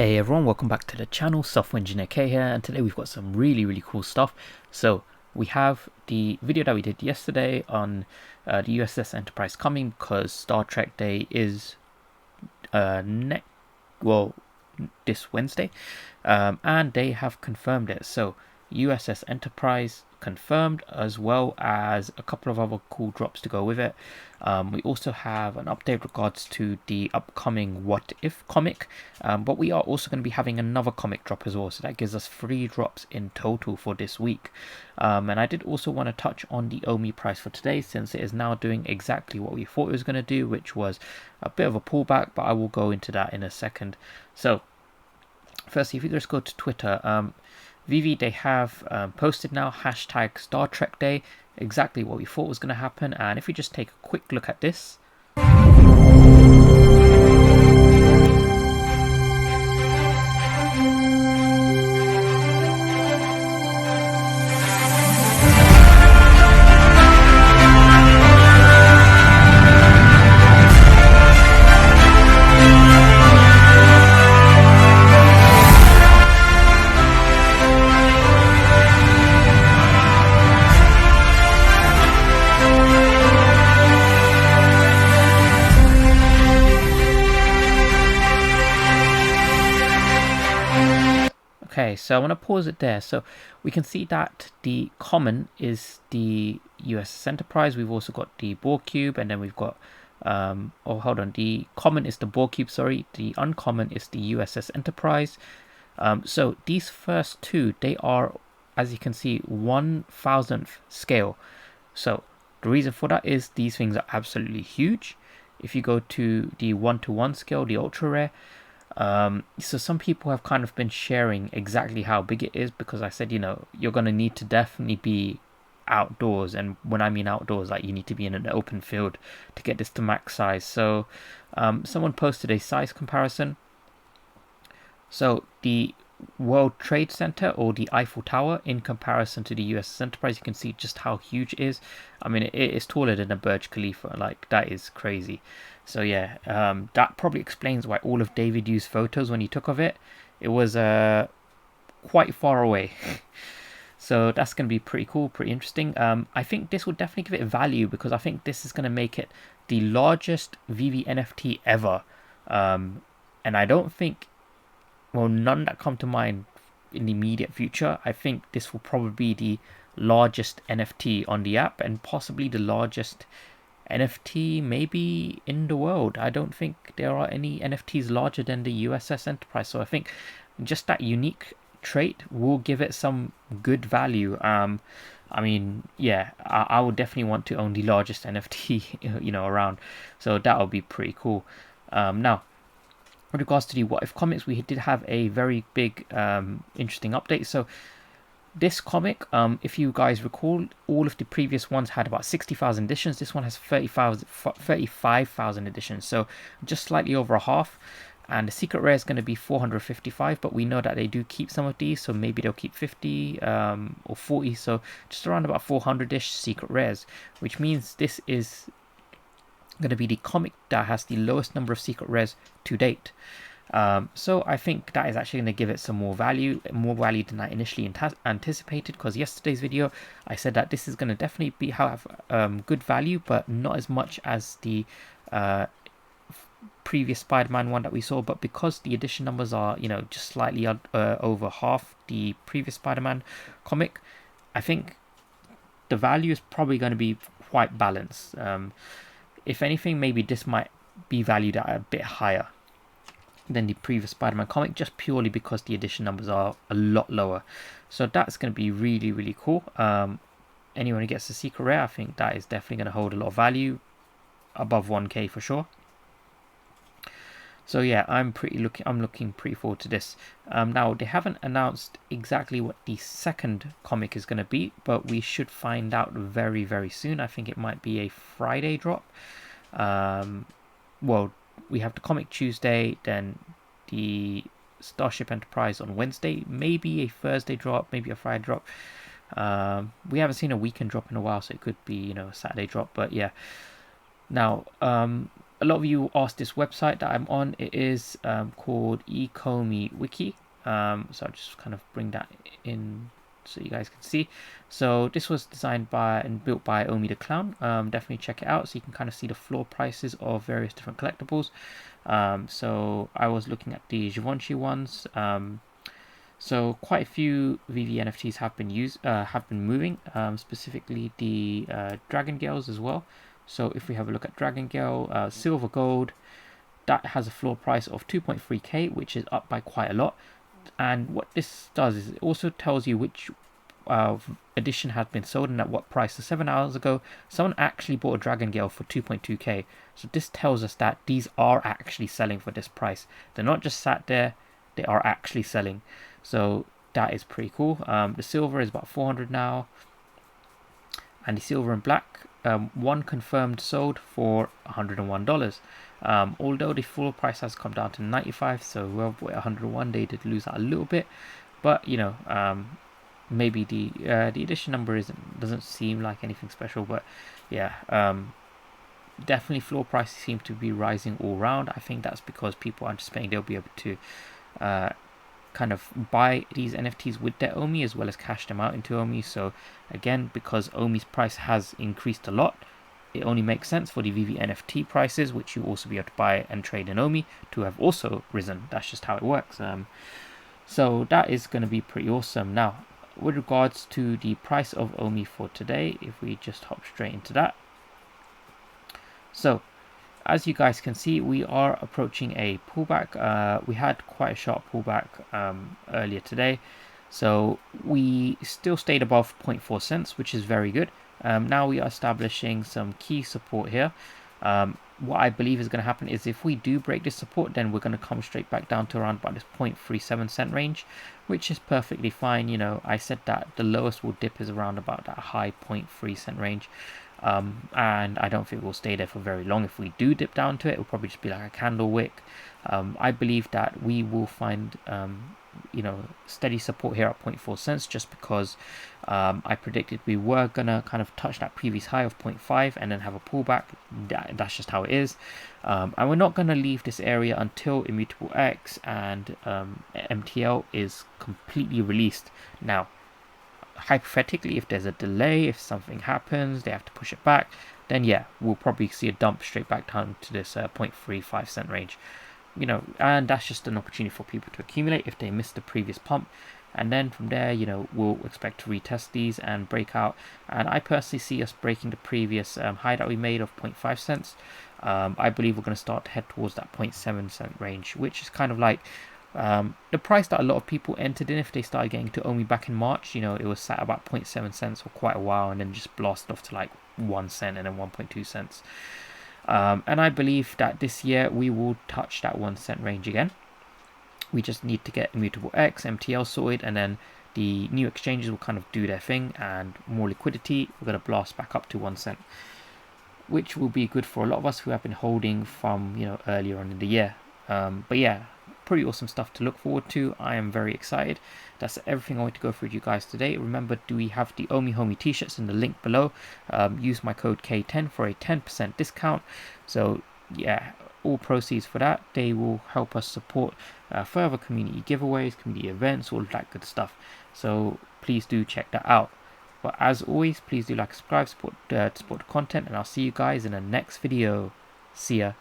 Hey everyone, welcome back to the channel. Software Engineer K here, and today we've got some really cool stuff. So we have the video that we did yesterday on the USS Enterprise coming because Star Trek Day is this Wednesday, and they have confirmed it. So USS Enterprise confirmed, as well as a couple of other cool drops to go with it. We also have an update regards to the upcoming What If comic, but we are also going to be having another comic drop as well, so that gives us 3 drops in total for this week. And I did also want to touch on the OMI price for today, since it is now doing exactly what we thought it was going to do, which was a bit of a pullback, but I will go into that in a second. So firstly, if you just go to Twitter, VeVe, they have posted now hashtag Star Trek Day, exactly what we thought was going to happen. And if we just take a quick look at this, okay, so I'm going to pause it there. So we can see that the common is the USS Enterprise. We've also got the Borg Cube, and then we've got, the common is the Borg Cube, sorry. The uncommon is the USS Enterprise. So these first two, they are, as you can see, 1,000th scale. So the reason for that is these things are absolutely huge. If you go to the 1:1 scale, the ultra rare, so some people have kind of been sharing exactly how big it is, because I said, you're going to need to definitely be outdoors, and when I mean outdoors, like you need to be in an open field to get this to max size. So someone posted a size comparison. So the World Trade Center, or the Eiffel Tower, in comparison to the USS Enterprise, you can see just how huge it is. I mean, it is taller than a Burj Khalifa. Like, that is crazy. So yeah, that probably explains why all of David used photos when he took of it. It was quite far away. So that's going to be pretty cool, pretty interesting. I think this will definitely give it value, because I think this is going to make it the largest VeVe NFT ever. And I don't think, well, none that come to mind in the immediate future. I think this will probably be the largest NFT on the app, and possibly the largest NFT maybe in the world. I don't think there are any NFTs larger than the USS Enterprise. So I think just that unique trait will give it some good value. I mean, yeah, I would definitely want to own the largest NFT, around. So that would be pretty cool. Now, with regards to the What If comics, we did have a very big, interesting update. So this comic, if you guys recall, all of the previous ones had about 60,000 editions. This one has 35,000 editions, so just slightly over a half. And the secret rare is going to be 455, but we know that they do keep some of these, so maybe they'll keep 50 or 40, so just around about 400-ish secret rares, which means this is going to be the comic that has the lowest number of secret rares to date. So I think that is actually going to give it some more value than I initially anticipated, because yesterday's video I said that this is going to definitely have good value, but not as much as the previous Spider-Man one that we saw. But because the edition numbers are, just slightly over half the previous Spider-Man comic, I think the value is probably going to be quite balanced. If anything, maybe this might be valued at a bit higher than the previous Spider-Man comic, just purely because the edition numbers are a lot lower. So that's going to be really cool. Anyone who gets the secret rare, I think that is definitely going to hold a lot of value, above 1k for sure. So yeah, I'm looking pretty forward to this. Now, they haven't announced exactly what the second comic is going to be, but we should find out very soon. I think it might be a Friday drop. Well, we have the comic Tuesday, then the Starship Enterprise on Wednesday, maybe a Thursday drop, maybe a Friday drop. We haven't seen a weekend drop in a while, so it could be, a Saturday drop, but yeah. Now, a lot of you asked this website that I'm on. It is called VeVeWiki. So I'll just kind of bring that in so you guys can see. So this was designed by and built by Omi the Clown. Definitely check it out so you can kind of see the floor prices of various different collectibles. So I was looking at the Givenchy ones. So quite a few VeVe NFTs have been moving, specifically the Dragon Gales as well. So if we have a look at Dragon Gale, silver gold, that has a floor price of 2.3k, which is up by quite a lot. And what this does is it also tells you which edition has been sold and at what price. So 7 hours ago, someone actually bought a Dragon Gale for 2.2k. So this tells us that these are actually selling for this price. They're not just sat there, they are actually selling. So that is pretty cool. The silver is about 400 now. And the silver and black, one confirmed sold for $101. Although the full price has come down to 95, so well, 101, they did lose that a little bit. But you know, maybe the edition number doesn't seem like anything special. But yeah, definitely floor prices seem to be rising all around. I think that's because people are anticipating they'll be able to kind of buy these NFTs with their OMI as well as cash them out into OMI. So again, because OMI's price has increased a lot, it only makes sense for the VeVe NFT prices, which you also be able to buy and trade in OMI, to have also risen. That's just how it works. So that is going to be pretty awesome. Now, with regards to the price of OMI for today, if we just hop straight into that. So as you guys can see, we are approaching a pullback. We had quite a sharp pullback earlier today. So we still stayed above 0.4 cents, which is very good. Now we are establishing some key support here. What I believe is going to happen is if we do break this support, then we're going to come straight back down to around about this 0.37 cent range, which is perfectly fine. You know, I said that the lowest will dip is around about that high 0.3 cent range. And I don't think we'll stay there for very long. If we do dip down to it, it'll probably just be like a candle wick. I believe that we will find you know, steady support here at 0.4 cents, just because I predicted we were gonna kind of touch that previous high of 0.5 and then have a pullback. That's just how it is. And we're not gonna leave this area until Immutable X and MTL is completely released. Now, hypothetically, if there's a delay, if something happens, they have to push it back, then yeah, we'll probably see a dump straight back down to this 0.35 cent range. You know, and that's just an opportunity for people to accumulate if they missed the previous pump. And then from there, you know, we'll expect to retest these and break out. And I personally see us breaking the previous high that we made of 0.5 cents. I believe we're going to start to head towards that 0.7 cent range, which is kind of like the price that a lot of people entered in if they started getting to OMI back in March. You know, it was sat about 0.7 cents for quite a while and then just blasted off to like 1 cent and then 1.2 cents. And I believe that this year we will touch that 1 cent range again. We just need to get Immutable X, MTL sorted, and then the new exchanges will kind of do their thing, and more liquidity, we're going to blast back up to 1 cent, which will be good for a lot of us who have been holding from, you know, earlier on in the year. But yeah, pretty awesome stuff to look forward to. I am very excited. That's everything I want to go through with you guys today. Remember, do we have the Omi Homie t-shirts in the link below? Use my code K10 for a 10% discount. So yeah, all proceeds for that, they will help us support further community giveaways, community events, all of that good stuff. So please do check that out. But as always, please do like, subscribe, support the content, and I'll see you guys in the next video. See ya.